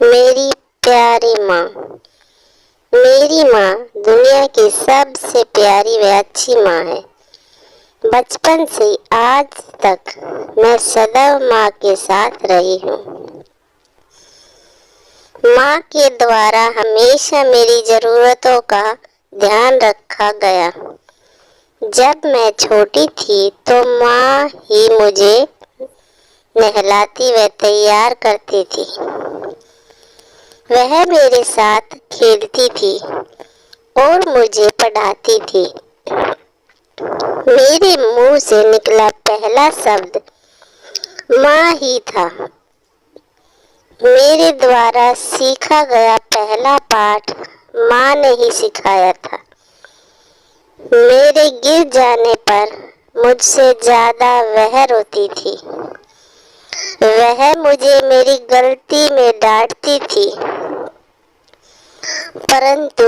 मेरी प्यारी माँ। मेरी माँ दुनिया की सबसे प्यारी व अच्छी माँ है। बचपन से आज तक मैं सदैव माँ के साथ रही हूँ। माँ के द्वारा हमेशा मेरी ज़रूरतों का ध्यान रखा गया। जब मैं छोटी थी तो माँ ही मुझे नहलाती व तैयार करती थी। वह मेरे साथ खेलती थी और मुझे पढ़ाती थी। मेरे मुंह से निकला पहला शब्द माँ ही था। मेरे द्वारा सीखा गया पहला पाठ माँ ने ही सिखाया था। मेरे गिर जाने पर मुझसे ज्यादा वह रोती थी। वह मुझे मेरी गलती में डांटती थी, परंतु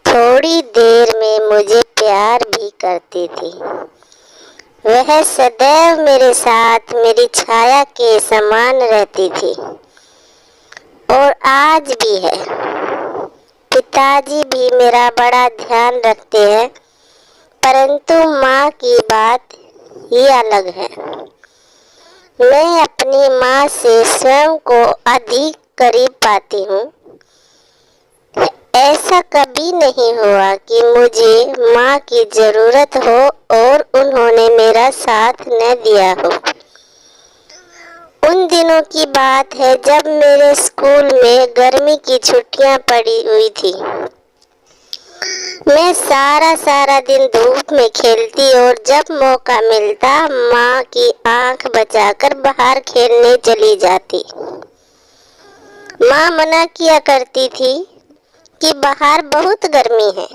थोड़ी देर में मुझे प्यार भी करती थी। वह सदैव मेरे साथ मेरी छाया के समान रहती थी और आज भी है। पिताजी भी मेरा बड़ा ध्यान रखते हैं, परंतु माँ की बात ही अलग है। मैं अपनी माँ से स्वयं को अधिक करीब पाती हूँ। ऐसा कभी नहीं हुआ कि मुझे माँ की जरूरत हो और उन्होंने मेरा साथ न दिया हो। उन दिनों की बात है जब मेरे स्कूल में गर्मी की छुट्टियां पड़ी हुई थी। मैं सारा दिन धूप में खेलती और जब मौका मिलता माँ की आंख बचाकर बाहर खेलने चली जाती। माँ मना किया करती थी कि बाहर बहुत गर्मी है,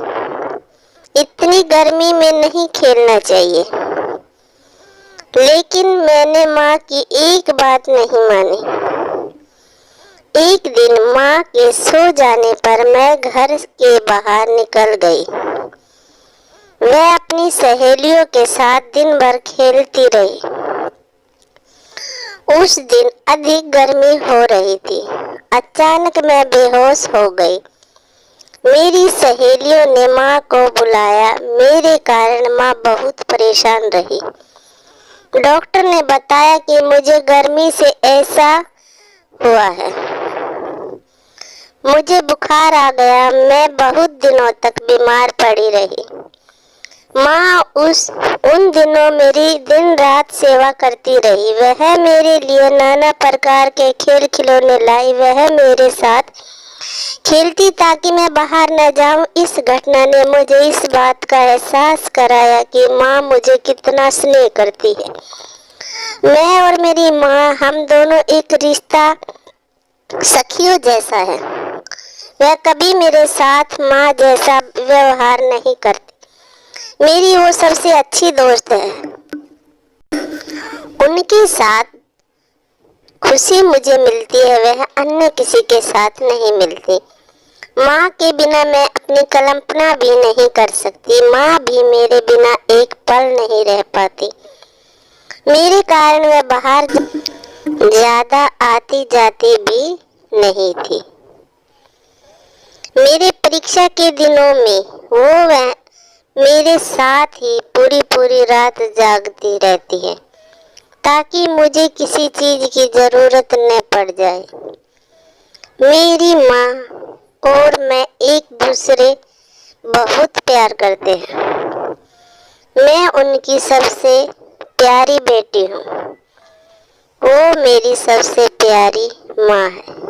इतनी गर्मी में नहीं खेलना चाहिए। लेकिन मैंने माँ की एक बात नहीं मानी। एक दिन माँ के सो जाने पर मैं घर के बाहर निकल गई। वह अपनी सहेलियों के साथ दिन भर खेलती रही। उस दिन अधिक गर्मी हो रही थी। अचानक मैं बेहोश हो गई। मेरी सहेलियों ने माँ को बुलाया। मेरे कारण माँ बहुत परेशान रही। डॉक्टर ने बताया कि मुझे गर्मी से ऐसा हुआ है। मुझे बुखार आ गया। मैं बहुत दिनों तक बीमार पड़ी रही। माँ उन दिनों मेरी दिन रात सेवा करती रही। वह मेरे लिए नाना प्रकार के खेल खिलौने लाई। वह मेरे साथ खेलती ताकि मैं बाहर न जाऊं। इस घटना ने मुझे इस बात का एहसास कराया कि माँ मुझे कितना स्नेह करती है। मैं और मेरी माँ, हम दोनों एक रिश्ता सखियों जैसा है। वह कभी मेरे साथ माँ जैसा व्यवहार नहीं करती। मेरी वो सबसे अच्छी दोस्त है। उनके साथ खुशी मुझे मिलती है, वह अन्य किसी के साथ नहीं मिलती। माँ के बिना मैं अपनी कल्पना भी नहीं कर सकती। माँ भी मेरे बिना एक पल नहीं रह पाती। मेरे कारण वह बाहर ज्यादा आती जाती भी नहीं थी। मेरे परीक्षा के दिनों में वह मेरे साथ ही पूरी रात जागती रहती है ताकि मुझे किसी चीज की जरूरत न पड़ जाए। मेरी माँ और मैं एक दूसरे बहुत प्यार करते हैं। मैं उनकी सबसे प्यारी बेटी हूँ। वो मेरी सबसे प्यारी माँ है।